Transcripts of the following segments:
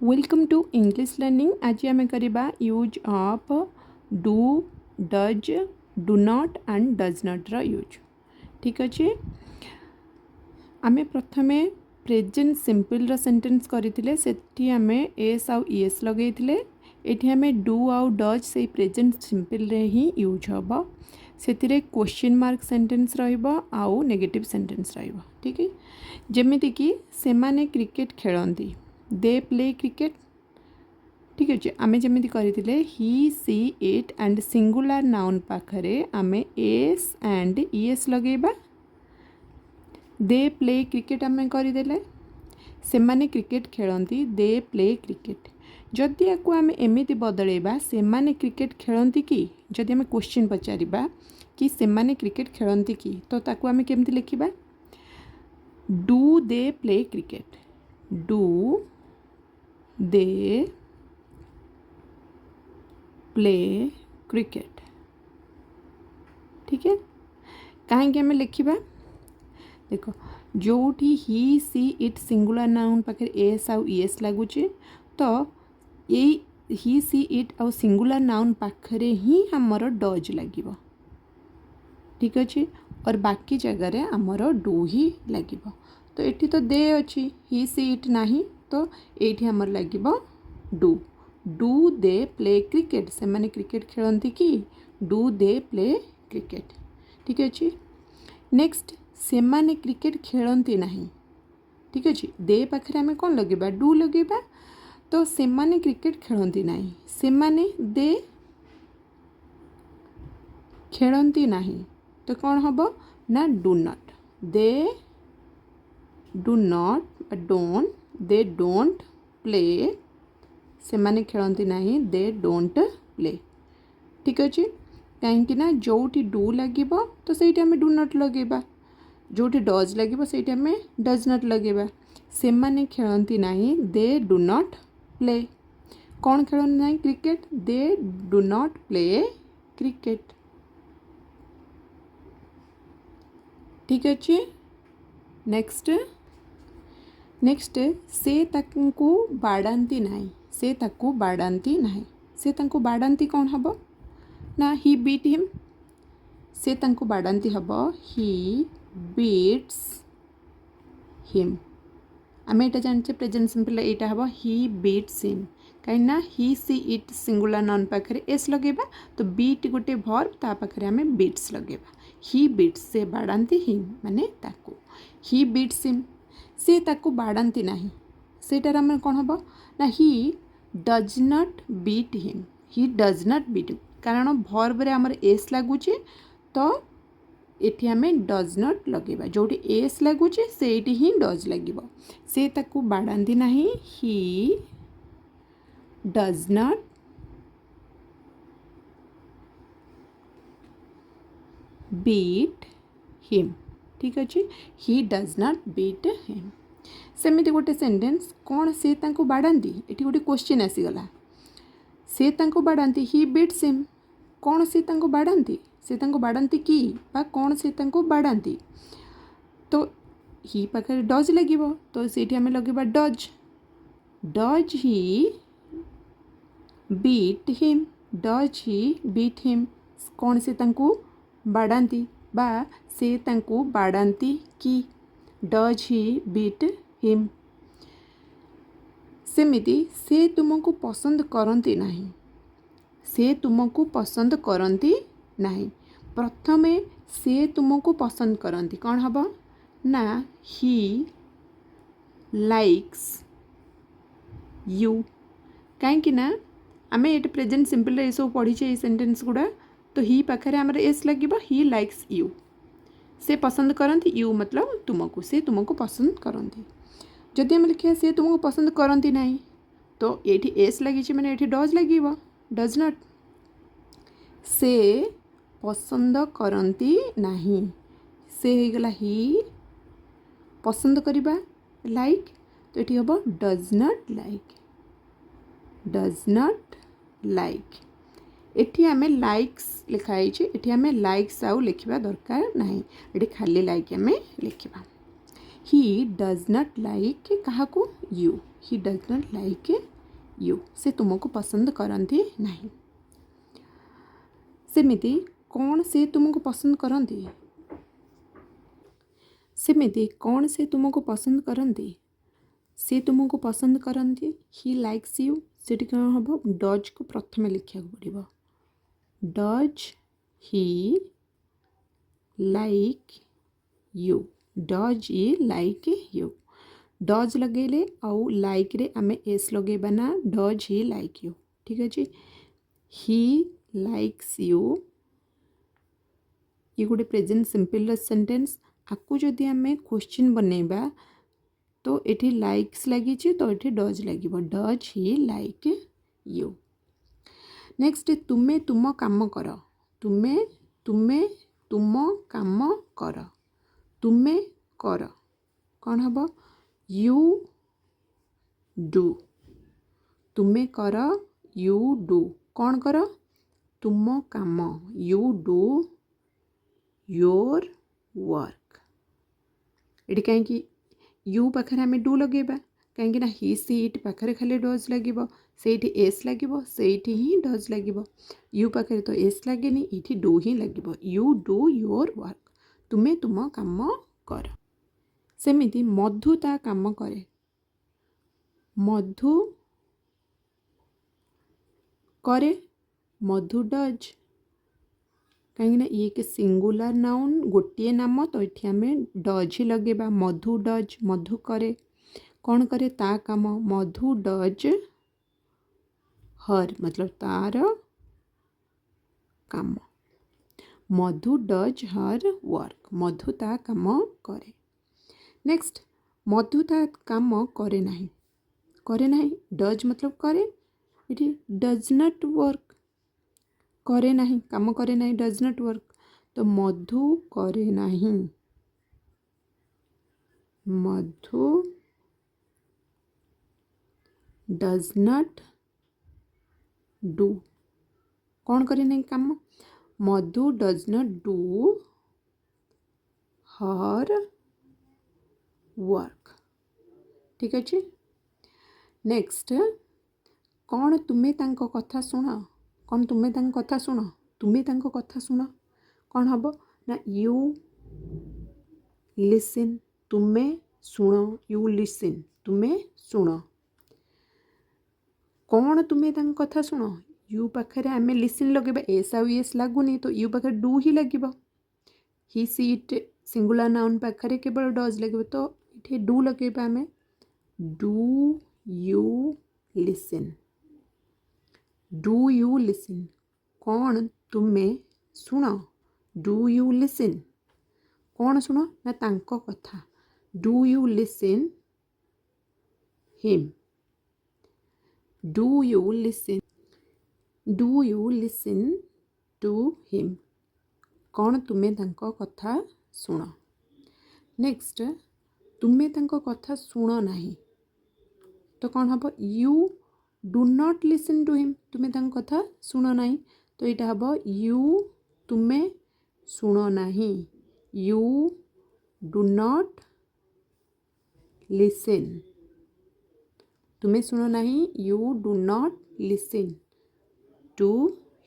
Welcome to English learning. आज आम करवा use of do, does, do not and does not रा use. ठीक अच्छे। आम प्रथमे प्रेजेंट सिंपल रा सेंटेंस करथिले, सेठी आमे एस आउ ईएस लगेइथिले। एठी आमे डू आउ डज से प्रेजेंट सिंपल रे ही यूज हबो। सेतिरे क्वेश्चन मार्क सेंटेंस रहिबो आउ नेगेटिव सेंटेंस रहिबो। ठीक है। जेमिति कि सेमाने क्रिकेट खेलंती, दे प्ले क्रिकेट। ठीक अच्छे। आमे जमीती करथिले he, she, it and singular noun पाखरे आमे एस एंड ईएस लगेबा। दे प्ले क्रिकेट आमे करदेले, सेमाने क्रिकेट खेलंती, दे प्ले क्रिकेट। जदि याकू आमे एमिति बदलेबा सेमाने क्रिकेट खेलंती कि, जदि आमे क्वेश्चन पचारिबा कि सेमाने क्रिकेट खेलंती कि, तो ताकू आमे केमति लिखिबा? Do they play cricket, do they play cricket. ठीक है। कहीं आम लिखा देखो, जोठी he, she, it singular noun पाखे एस आउ ईएस लगुचे, तो यही ही, सी, इट आउ सिंगुलर नाउन पाखरे ही हमर डज लगे। ठीक अच्छे। और बाकी जगह आमर डू ही लगे। तो ये तो दे अच्छी, ही, सी, इट नहीं, तो ये आमर लगे do. Do they play cricket, से माने क्रिकेट खेलती कि, डू दे प्ले क्रिकेट। ठीक अच्छे। नेक्स्ट, से माने क्रिकेट खेलती नहीं। ठीक अच्छे। दे पाखे आम कौन लगे? डू लगे। तो से माने क्रिकेट खेलती नहीं, से माने दे खेलती नहीं, तो कौन हम ना do not. They do not, don't, they don't play, से माने खेलती नहीं, दे डोंट प्ले। ठीक अच्छे। कहीं जोटी डू लगे तो सही आम डू नॉट लगेबा, जोटी डज लगे सही आम डज नॉट लगेबा। से माने खेलती नहीं, दे डू नॉट प्ले। कौन खेलती नहीं? Cricket, they do not play cricket. ठीक अच्छे। नेक्स्ट से ताकू बाड़ाती नहीं, से ताकू बाड़ाती नहीं, से ताकू बाड़ाती कौन हम ना ही बीट हिम। से ताकू बाड़ाती हम ही बीट्स हिम। आम ये जानते प्रेजेंट सिंपल यहाँ हम ही बीट्स हिम। कहीं ही, सी, इट सिंगुलर नाउन पाखे एस लगेबा, तो बीट गोटे वर्ब, ता पाखे आम बीट्स लगेबा। ही बीट्स, से बाड़ाती हिम माने ताकू। ही बीट्स हिम, से ताकू बाड़ाती नहीं, सेटार आम कौन हम ना he does not beat him. He does not beat him, कारण वर्ब रे आमर एस लगुचे, तो ये आम डज नॉट लगेबा। जोटी एस लगुचे से ही डज लगे। से ताकू बाड़ाती नहीं, he does not beat him. ठीक अच्छे। He does not beat him. सेमिति गोटे सेंटेंस, कौन से तांको बाड़ाती, ये गोटे क्वेश्चन आसीगला। से तांको बाड़ाती, ही बीट्स हिम। कौन से तांको बाड़ाती, से तांको बाड़ाती कि, बा कौन से तांको बाड़ाती, तो ही पाखे डज लगे, तो से आम लगे does. Does he beat him, does he beat him. कौन से तांको बाड़ाती, बा से तांको बाड़ाती कि, डज ही बीट हिम। सेमिति से तुमको पसंद करती नहीं, से तुमको पसंद करती नहीं। प्रथमे से तुमको पसंद करती कौन हम ना ही लाइक्स यू। कहीं आम ये प्रेजेंट सिंपल ये सब पढ़ी ये सेंटेंस गुड़ा, तो ही पाखे आमर एस लगे, ही लाइक्स यू। से पसंद करती, यू मतलब तुमको, से तुमको पसंद करती। जदि आम लिखा से तुमको पसंद करती नहीं, तो ये एस लगी मैंने ये डज लगे, डज नॉट। से पसंद करती नहीं, से हो गला ही, पसंद करवा लाइक, तो ये हम does not like, does not like. एठी आमे लाइक्स लिखाई, एठी आमे लाइक्स आउ लिखा दरकार नहीं, ये खाली लाइक आमे लिखा। ही डज नॉट लाइक क्या, you. He does not like you से तुमको पसंद करती नहीं। सेमिति कौन से तुमको पसंद करती, सेमिति कौन से तुमको पसंद करती, से तुमको पसंद करती। ही लाइक्स यू सेठी कौन हम डज को प्रथम लिखा पड़ो। Does he like you, does he like you. Does लगेले आउ लाइक रे आमे एस लगेबा ना, डज ही लाइक यू। ठीक अच्छे। ही लाइक्स यू ये गोटे प्रेजेंट सिंपल सेंटेंस। आपको जदि आमे क्वेश्चन बनेबा तो एठी लाइक्स लगी तो एठी डज लगी, does he like you. Next तुमे तुम काम कर, तुमे तुमे तुम काम कर, तुमे कर कौन हम यू डू, तुमे कर यू डू कौन कर तुम काम, यू डू योर वर्क। ये कहीं यू पाखे आम डू लगेबा कहीं ही सीट पाखे खाली डज लगे से एस लगे से ही डज लगे। यू पाखे तो एस लगे ये डू ही लगे, यू डू योर वर्क, तुमे तुम काम कर। सेमिति मधु ता काम करे, मधु करे मधु डज कहीं ये कि सिंगुलर नाउन गोटे नाम तो ये आम डज ही लगेबा। मधु डज मधु करे कौन करे ता काम, मधु डज हर मतलब तार काम, मधु डज हर वर्क, मधु ता काम करे। नेक्स्ट मधु ता काम करे नहीं, करे नहीं डज मतलब करे, ये डज नॉट वर्क करे नहीं काम करे नहीं डज नॉट वर्क, तो मधु करे नहीं, मधु डज नॉट डू कौन करे नहीं काम, Madhu does not do her work. ठीक अच्छे। नेक्स्ट कौन तुम्हें तांको कथा शुण, कौन तुम्हें तांको कथा शुण, तुम्हें तांको कथा शुण कौन हम ना यू लिसन, तुम्हें शुण यू लिसन तुम्हें शुण। कौन तुम्हें तांको कथा शुण, यू पाखे आम लिसन लगे एस आउ एस लगुनि तो यू पाखे डू ही लगे। ही सीट सिंगुलर नाउन पाखे केवल डज लगे तो ये डू लगे आम do you listen, do you listen कौन तुम्हें शुण, डू यू लिसन कौन शुण ना तांको कथा, do you listen him, do you listen, do you listen to him कौन तुम्हें तांको कथा शुण। नेक्स्ट तुम्हें तांको कथा शुण नहीं तो कौन हम you do not listen to him, तुम्हें तांको कथा शुण नहीं तो यहाँ हम यू तुम्हें शुण नहीं, यू डू नॉट लिसन, तुम्हें शुण नहीं you do not listen to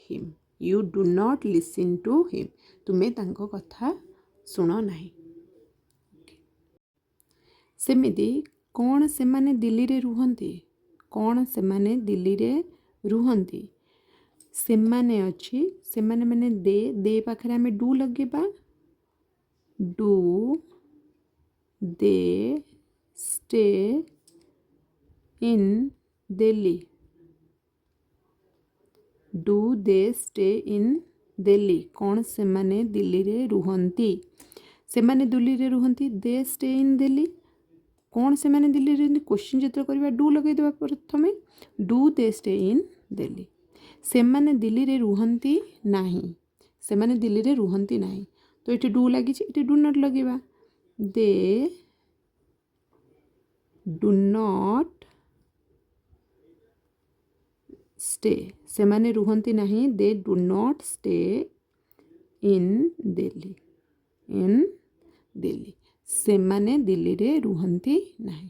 him, you do not listen to him तुम्हें तांको कथा शुण नहीं। सेमिति कौन से माने दिल्ली रे रुहंती, कौन से माने दिल्ली रे रुहंती, से माने अच्छी से माने माने दे पाखे आम डू लगेबा, do they stay in Delhi, do they stay in Delhi कौन से माने दिल्ली रे रुहंती, से माने दिल्ली रे रुहंती दे स्टे इन दिल्ली कौन से माने दिल्ली रे क्वेश्चन जिते करवा डू लगे देवा प्रथमे do they stay in Delhi. से माने दिल्ली रे रुहंती नहीं, से माने दिल्ली रे रुहंती नहीं तो ये डू लगी ये डू नॉट लगेबा, दे डू नॉट स्टे से माने रुहंती नहीं, they do not stay in Delhi, in Delhi से माने दिल्ली रे रुहंती नहीं।